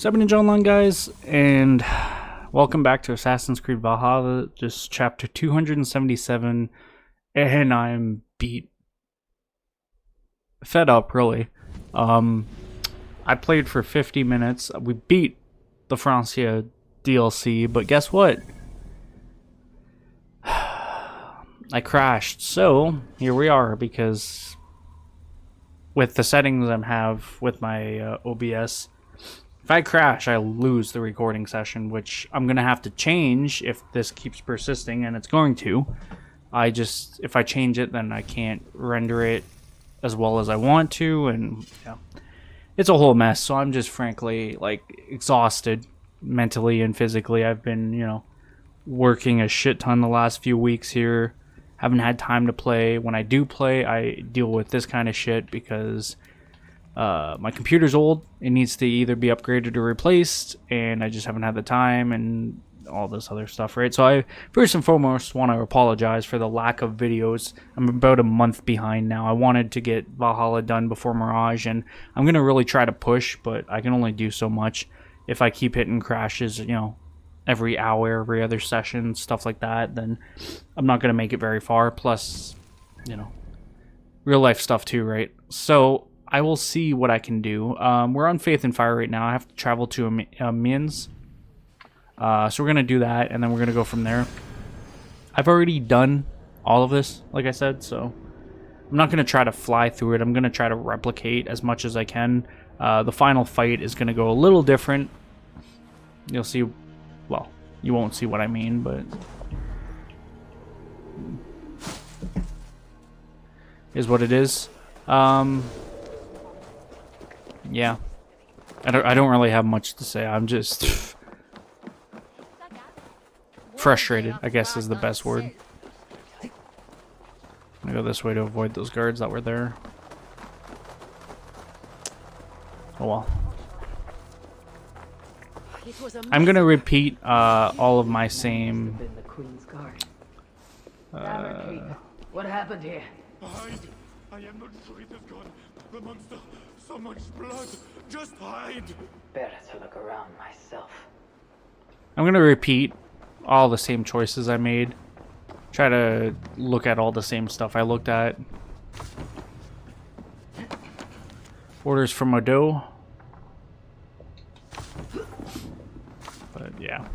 Ninja Online, guys, and welcome back to Assassin's Creed Valhalla, just chapter 277, and I'm fed up, really. I played for 50 minutes, we beat the Francia DLC, but guess what? I crashed, so here we are, because with the settings I have with my OBS, if I crash, I lose the recording session, which I'm going to have to change if this keeps persisting, and it's going to. If I change it, then I can't render it as well as I want to, and yeah, it's a whole mess. So I'm just frankly, like, exhausted mentally and physically. I've been, working a shit ton the last few weeks here. Haven't had time to play. When I do play, I deal with this kind of shit because my computer's old. It needs to either be upgraded or replaced, and I just haven't had the time and all this other stuff, right? So I first and foremost want to apologize for the lack of videos. I'm about a month behind now. I wanted to get Valhalla done before Mirage, and I'm going to really try to push, but I can only do so much if I keep hitting crashes, every hour, every other session, stuff like that. Then I'm not going to make it very far. Plus, real life stuff too, right? So I will see what I can do. We're on Faith and Fire right now. I have to travel to Amiens. So we're going to do that, and then we're going to go from there. I've already done all of this, like I said, so I'm not going to try to fly through it. I'm going to try to replicate as much as I can. The final fight is going to go a little different. You'll see, well, you won't see what I mean, but is what it is. Yeah, I don't really have much to say. I'm just frustrated, I guess is the best word. I'm gonna go this way to avoid those guards that were there. Oh well. I'm gonna repeat all of my same. What happened here? Hide! I am not sure it is gone. The monster, so much blood. Just hide! Better to look around myself. I'm gonna repeat all the same choices I made. Try to look at all the same stuff I looked at. Orders from Odo. But yeah.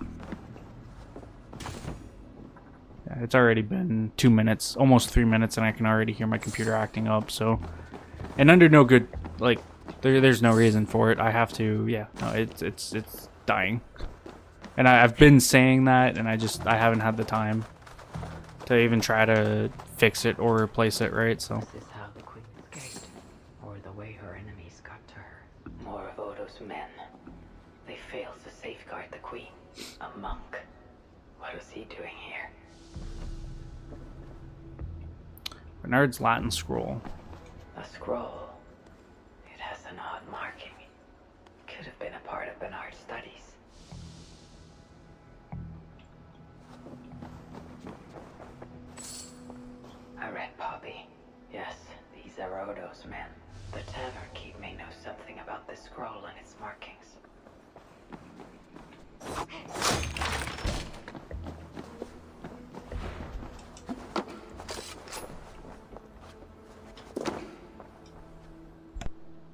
It's already been 2 minutes, almost 3 minutes, and I can already hear my computer acting up, so. And under no good, like, there's no reason for it. I have to, yeah, no, it's dying. And I've been saying that, and I haven't had the time to even try to fix it or replace it, right? So. This is how the queen escaped, or the way her enemies got to her. More of Odo's men. They failed to safeguard the queen. A monk. What is he doing here? Bernard's Latin scroll. A scroll. It has an odd marking. Could have been a part of Bernard's studies. I read Poppy. Yes, these are Odo's men. The tavern keep may know something about this scroll and its markings.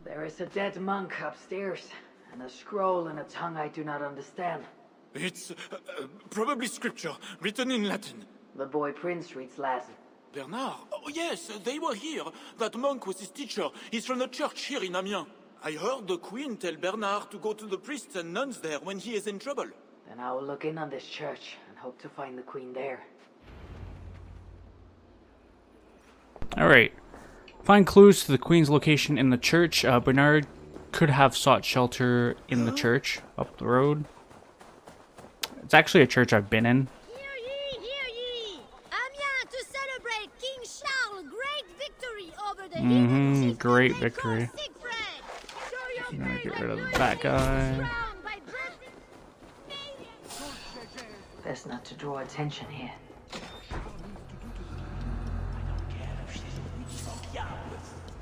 There is a dead monk upstairs, and a scroll in a tongue I do not understand. It's probably scripture, written in Latin. The boy Prince reads Latin. Bernard? Oh yes, they were here. That monk was his teacher. He's from the church here in Amiens. I heard the queen tell Bernard to go to the priests and nuns there when he is in trouble. Then I will look in on this church and hope to find the queen there. Alright. Find clues to the queen's location in the church. Bernard could have sought shelter in the church up the road. It's actually a church I've been in. Hear ye! Amiens to celebrate King Charles' great victory over the heathen chieftain Great they victory. call Siegfried. Show your I'm gonna faith get and rid of glory that guy. crowned by Best not to draw attention here.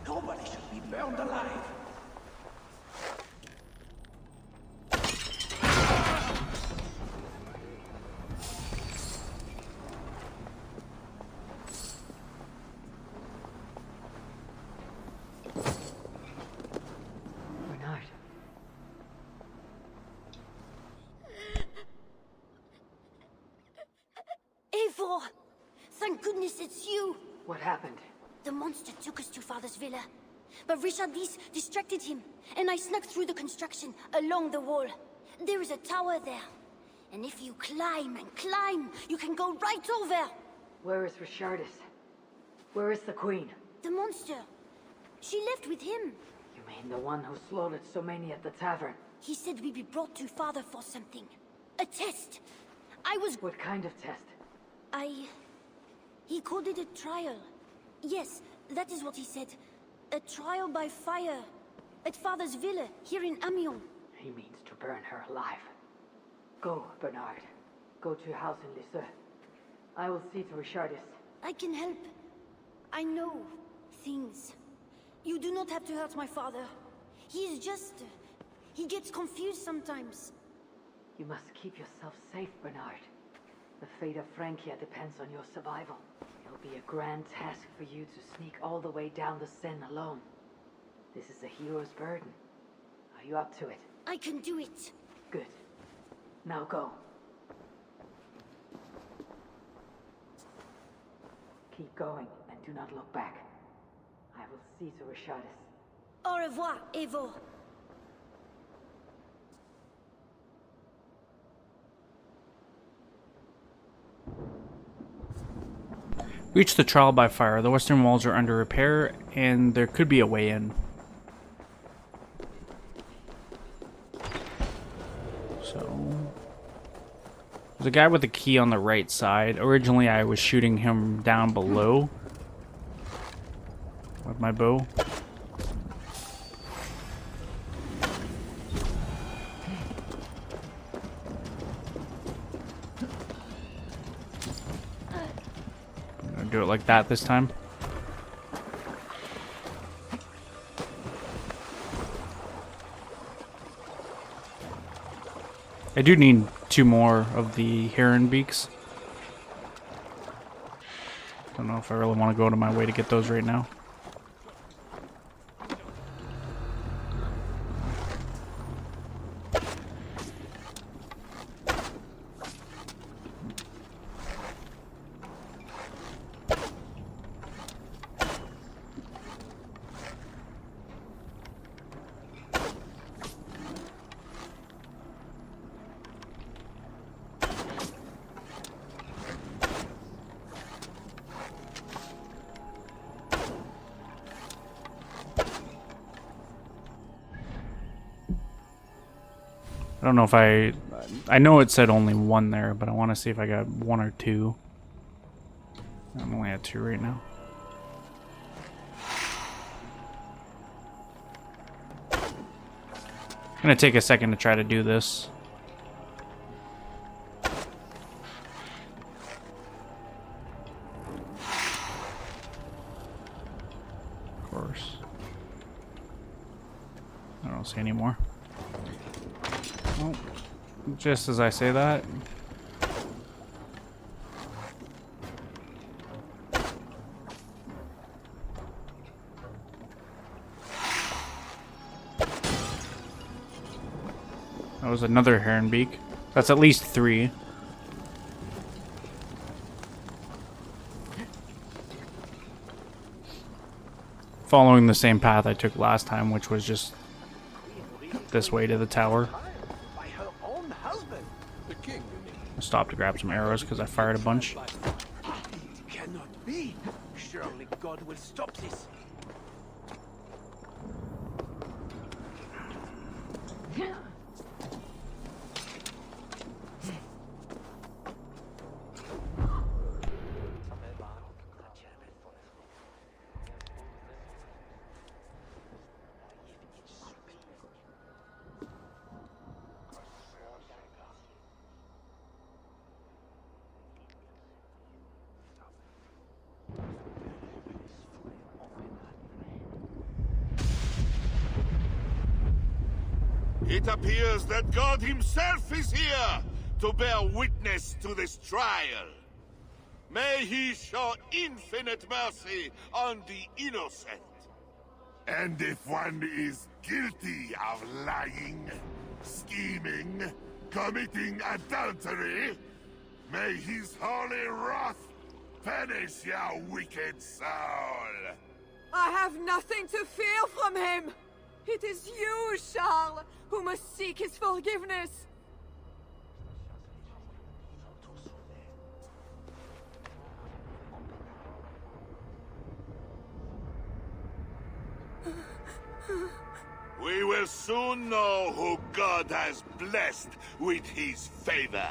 Nobody should be burned alive. Rhys, it's you! What happened? The monster took us to Father's villa. But Richard Rhys distracted him, and I snuck through the construction, along the wall. There is a tower there. And if you climb and climb, you can go right over! Where is Richardis? Where is the Queen? The monster. She left with him. You mean the one who slaughtered so many at the tavern? He said we'd be brought to Father for something. A test. I was... What kind of test? He called it a trial. Yes, that is what he said. A trial by fire. At Father's villa, here in Amiens. He means to burn her alive. Go, Bernard. Go to your house in Lisieux. I will see to Richardis. I can help. I know things. You do not have to hurt my father. He is just... he gets confused sometimes. You must keep yourself safe, Bernard. The fate of Francia depends on your survival. It'll be a grand task for you to sneak all the way down the Seine alone. This is a hero's burden. Are you up to it? I can do it. Good. Now go. Keep going and do not look back. I will see to Richardis. Au revoir, Evo. Reach the trial by fire. The western walls are under repair, and there could be a way in. So... there's a guy with a key on the right side. Originally, I was shooting him down below with my bow. Do it like that this time. I do need 2 more of the heron beaks. Don't know if I really want to go to my way to get those right now. I don't know if I know it said only 1 there, but I want to see if I got 1 or 2. I'm only at 2 right now. I'm gonna take a second to try to do this. Of course. I don't see any more. Well, just as I say that. That was another heron beak. That's at least 3. Following the same path I took last time, which was just this way to the tower. I stopped to grab some arrows because I fired a bunch. It cannot be. Surely God will stop this. It appears that God himself is here to bear witness to this trial. May he show infinite mercy on the innocent. And if one is guilty of lying, scheming, committing adultery, may his holy wrath Finish your wicked soul! I have nothing to fear from him! It is you, Charles, who must seek his forgiveness! We will soon know who God has blessed with his favor.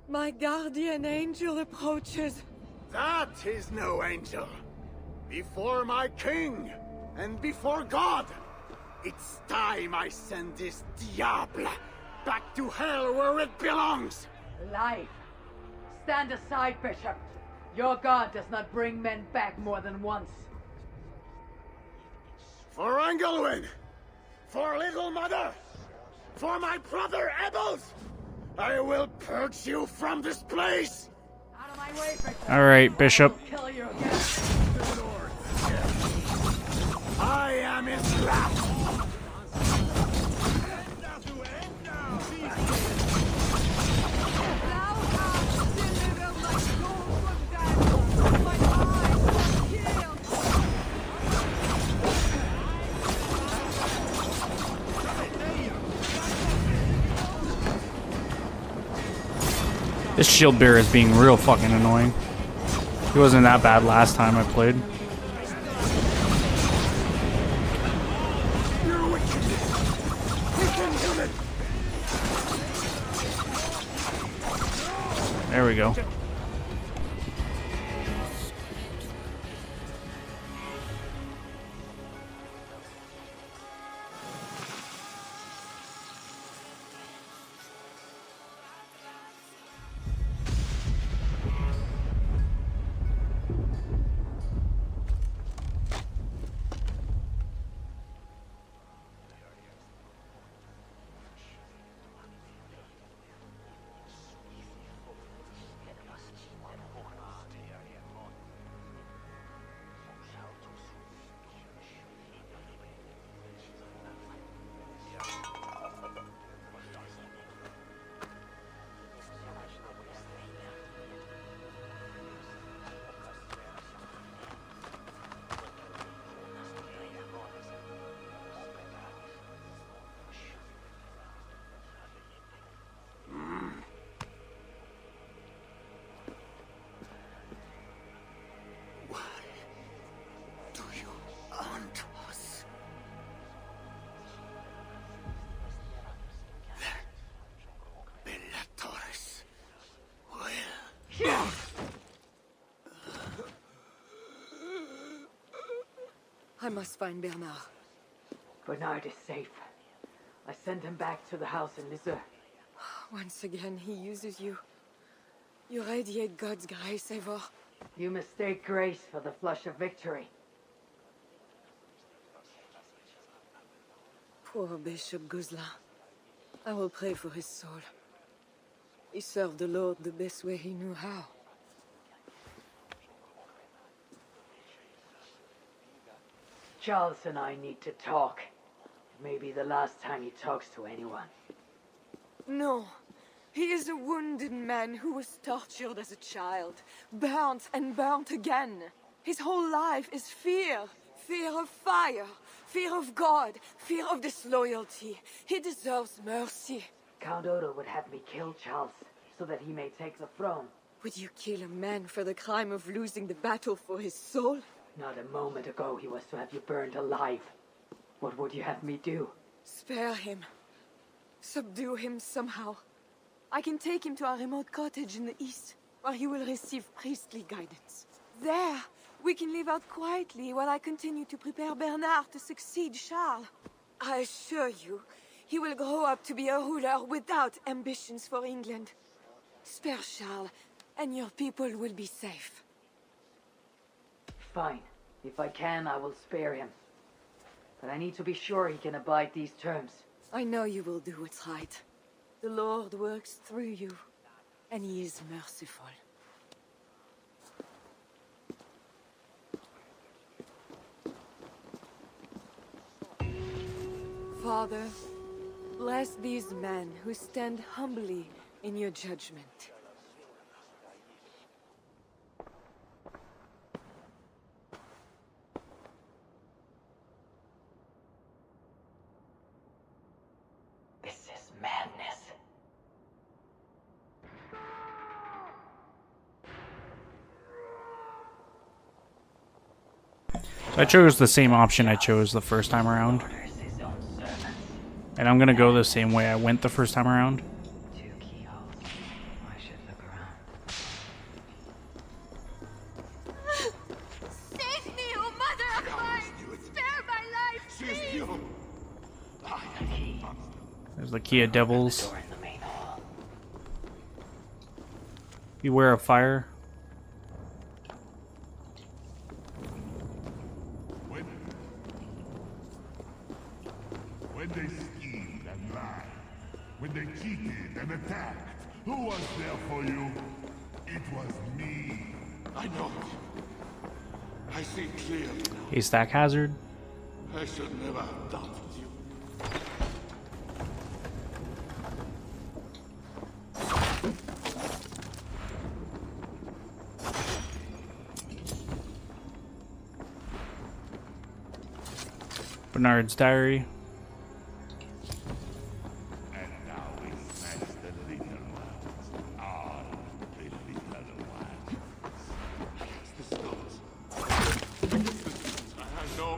My guardian angel approaches. That is no angel. Before my king, and before God, it's time I send this diable back to hell where it belongs! Life. Stand aside, Bishop. Your god does not bring men back more than once. For Engelwin! For Little Mother! For my brother Ebels! I will purge you from this place! Out of my way, Bishop. All right, Bishop. Kill you again. I am his last! Thou hast delivered my soul from death! My eyes were healed! This shield bearer is being real fucking annoying. He wasn't that bad last time I played. You're wicked! We can do it! There we go. Do you hunt us? The Bellatrix will. I must find Bernard. Bernard is safe. I sent him back to the house in Lisieux. Once again, he uses you. You radiate God's grace, Eivor. You mistake grace for the flush of victory. Poor Bishop Guzla. I will pray for his soul. He served the Lord the best way he knew how. Charles and I need to talk. It may be the last time he talks to anyone. No. He is a wounded man who was tortured as a child, burnt and burnt again. His whole life is fear. Fear of fire, fear of God, fear of disloyalty. He deserves mercy. Count Odo would have me kill Charles, so that he may take the throne. Would you kill a man for the crime of losing the battle for his soul? Not a moment ago he was to have you burned alive. What would you have me do? Spare him. Subdue him somehow. I can take him to a remote cottage in the east, where he will receive priestly guidance. There, we can live out quietly while I continue to prepare Bernard to succeed Charles. I assure you, he will grow up to be a ruler without ambitions for England. Spare Charles, and your people will be safe. Fine. If I can, I will spare him. But I need to be sure he can abide these terms. I know you will do what's right. The Lord works through you, and he is merciful. Father, bless these men who stand humbly in your judgment. This is madness. So I chose the same option I chose the first time around. Orders his own servants. And I'm gonna go the same way I went the first time around. 2 keyholes. I should look around. Save me, O mother of mine! Spare my life, please! The key. There's the key of devils. Door in the main hall. Beware of fire. When they schemed and lied, when they cheated and attacked, who was there for you? It was me. I know. I see clearly. A stack hazard. I should never have doubted you. Bernard's diary. And now we smash the little ones. All the little ones. The stones. I know.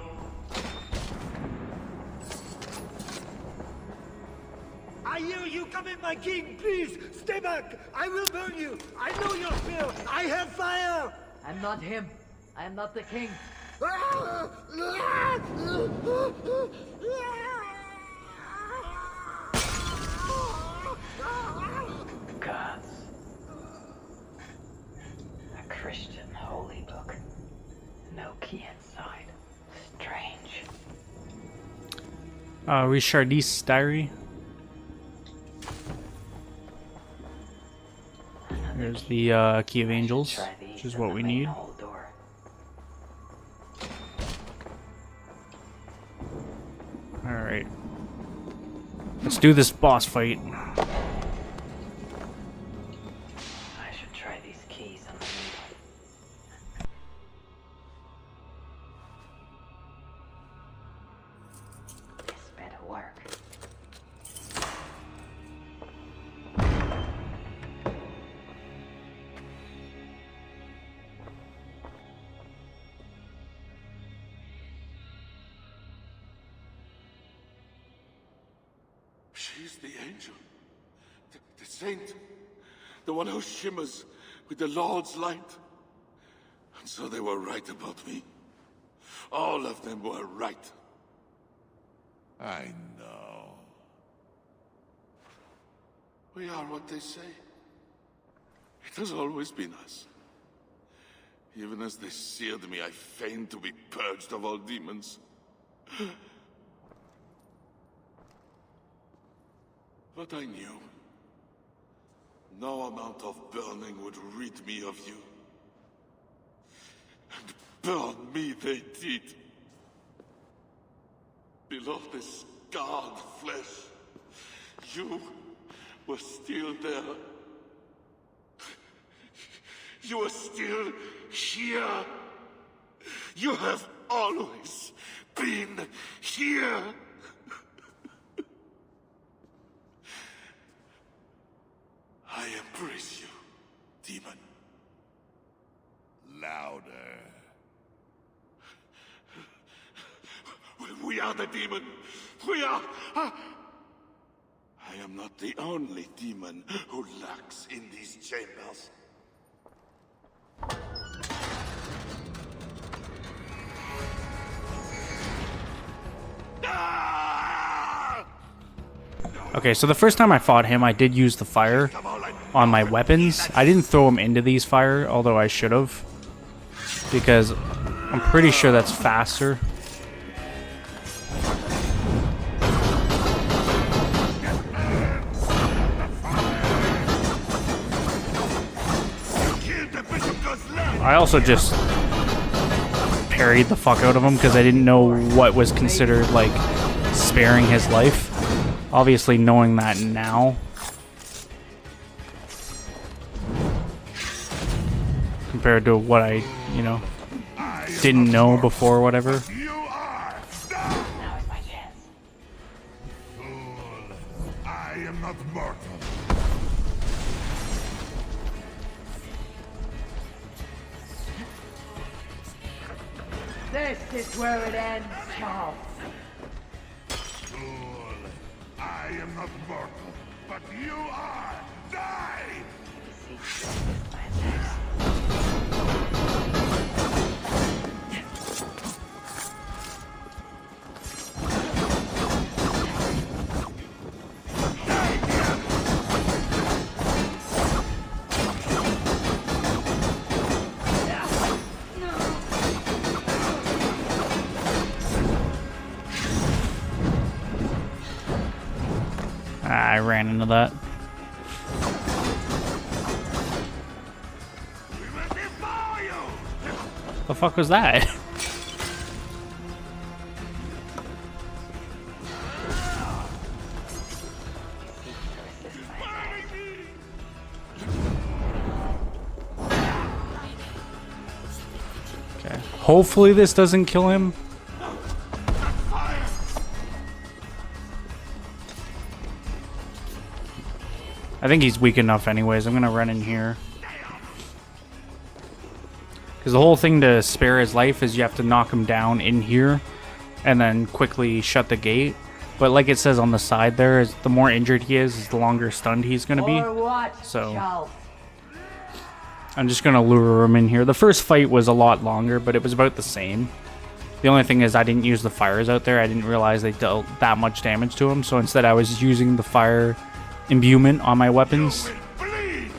I hear you coming, my king! Please, stay back! I will burn you! I know your fear! I have fire! I'm not him. I am not the king. Gods. A Christian holy book. No key inside. Strange. Richard's diary. There's the key of angels, Try these which is in what the we main need. hall door. Alright. Let's do this boss fight. I should try these keys on the needle. This better work. She's the angel. The saint. The one who shimmers with the Lord's light. And so they were right about me. All of them were right. I know. We are what they say. It has always been us. Even as they seared me, I feigned to be purged of all demons. But I knew. No amount of burning would rid me of you. And burn me they did. Below the scarred flesh, you were still there. You are still here. You have always been here. I embrace you, demon. Louder. We are the demon. We are. I am not the only demon who lurks in these chambers. Okay, so the first time I fought him, I did use the fire on my weapons. I didn't throw him into these fire, although I should have. Because I'm pretty sure that's faster. I also just parried the fuck out of him because I didn't know what was considered like sparing his life. Obviously knowing that now. Compared to what I, you know, didn't know before or whatever. You are! Now is my chance. Fool! I am not mortal. This is where it ends, Charles. Fool! I am not mortal, but you are! Die! I ran into that. The fuck was that? Okay. Hopefully this doesn't kill him. I think he's weak enough anyways. I'm gonna run in here. Because the whole thing to spare his life is you have to knock him down in here and then quickly shut the gate. But like it says on the side there, is the more injured he is the longer stunned he's gonna be. Or what, So Charles? I'm just gonna lure him in here. The first fight was a lot longer, but it was about the same. The only thing is I didn't use the fires out there. I didn't realize they dealt that much damage to him. So instead I was using the fire imbuement on my weapons. Bleed!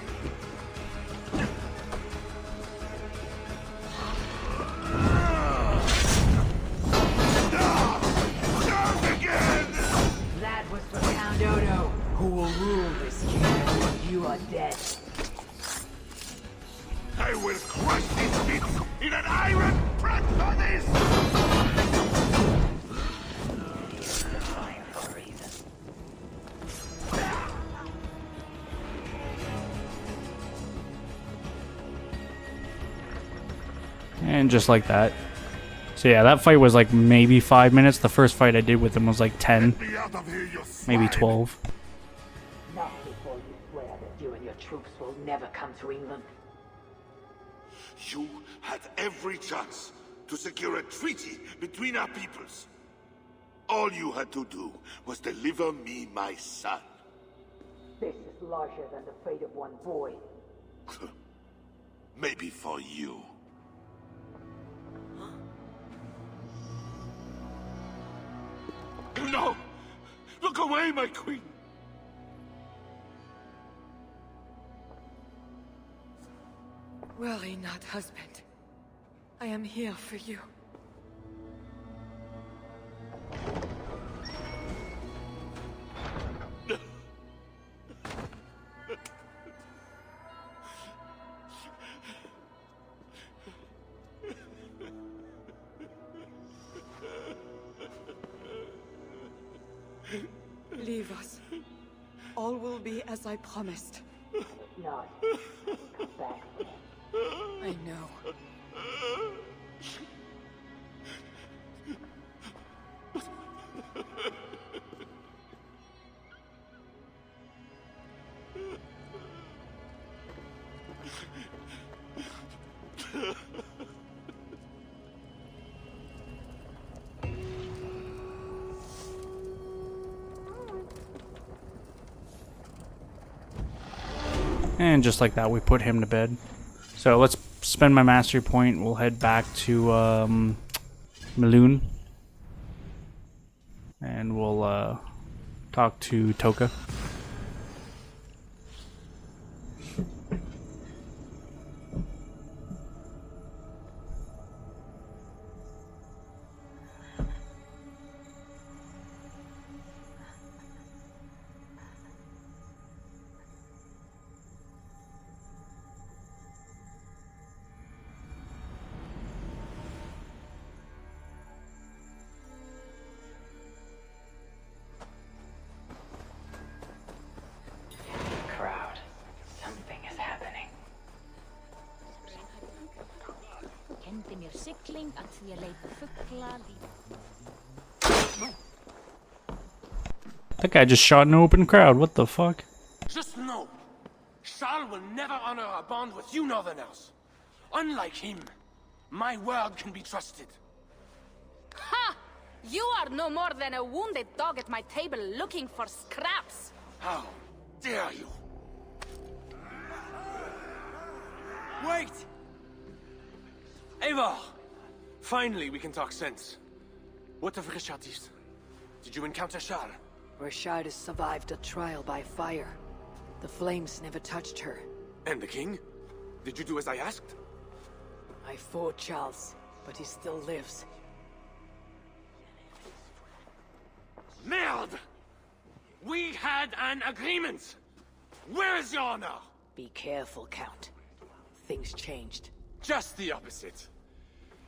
That was for Count Odo, who will rule this kingdom when you are dead. I will crush these bits in an iron press for this! Fine for a reason. And just like that. So yeah, that fight was like maybe 5 minutes. The first fight I did with him was like 10, Be out of here, you maybe swine. 12. Not before you swear that you and your troops will never come to England. You had every chance to secure a treaty between our peoples. All you had to do was deliver me my son. This is larger than the fate of one boy. Maybe for you. No! Look away, my queen! Worry not, husband. I am here for you. Leave us. All will be as I promised. No. Come back. I know. And just like that, we put him to bed. So let's spend my mastery point. We'll head back to Maloon. And we'll talk to Toka. Sigling until you leita fugla That guy just shot an open crowd. What the fuck? Just know, Charles will never honor a bond with you Northerners. Unlike him, my word can be trusted. Ha! You are no more than a wounded dog at my table looking for scraps. How dare you? Wait! Eivor! Finally, we can talk sense. What of Richardis? Did you encounter Charles? Richard survived a trial by fire. The flames never touched her. And the king? Did you do as I asked? I fought Charles, but he still lives. Merde! We had an agreement! Where is your honor? Be careful, Count. Things changed. Just the opposite.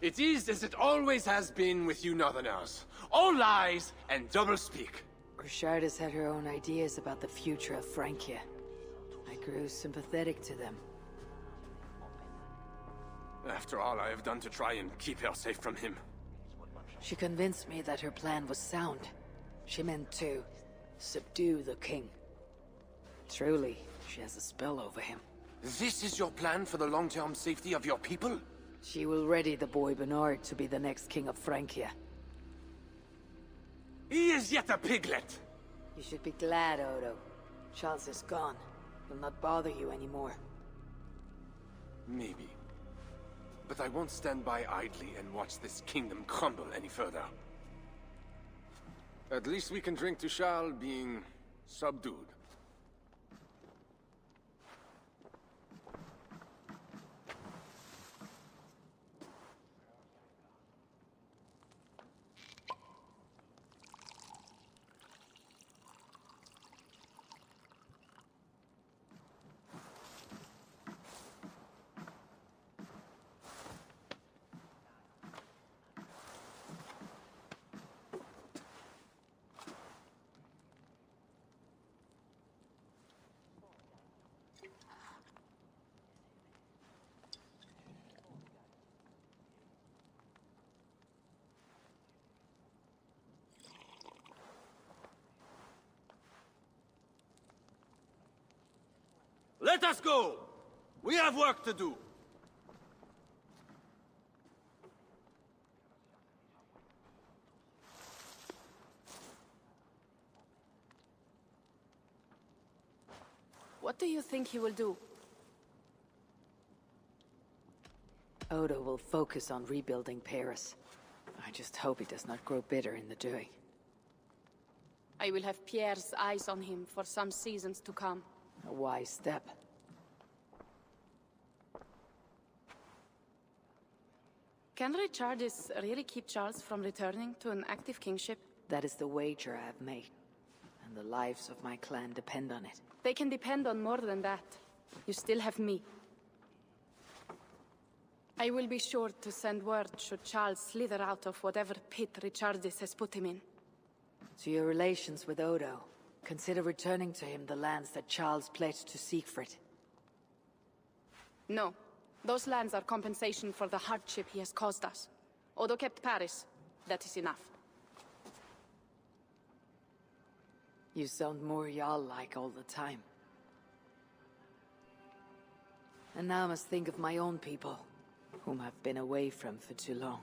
It is as it always has been with you Northerners. All lies and doublespeak. Richard has had her own ideas about the future of Francia. I grew sympathetic to them. After all I have done to try and keep her safe from him. She convinced me that her plan was sound. She meant to subdue the king. Truly, she has a spell over him. This is your plan for the long-term safety of your people? She will ready the boy Bernard to be the next king of Francia. He is yet a piglet! You should be glad, Odo. Charles is gone. He'll not bother you anymore. Maybe. But I won't stand by idly and watch this kingdom crumble any further. At least we can drink to Charles being subdued. Let us go! We have work to do. What do you think he will do? Odo will focus on rebuilding Paris. I just hope he does not grow bitter in the doing. I will have Pierre's eyes on him for some seasons to come. A wise step. Can Richardis really keep Charles from returning to an active kingship? That is the wager I have made. And the lives of my clan depend on it. They can depend on more than that. You still have me. I will be sure to send word should Charles slither out of whatever pit Richardis has put him in. To your relations with Odo, consider returning to him the lands that Charles pledged to Siegfried. No. Those lands are compensation for the hardship he has caused us. Odo kept Paris. That is enough. You sound more Jarl-like all the time. And now I must think of my own people, whom I've been away from for too long.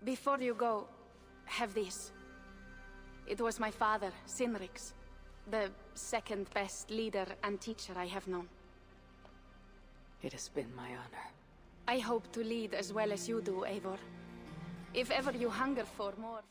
Before you go, have this. It was my father, Sinrix, the second best leader and teacher I have known. It has been my honor. I hope to lead as well as you do, Eivor. If ever you hunger for more...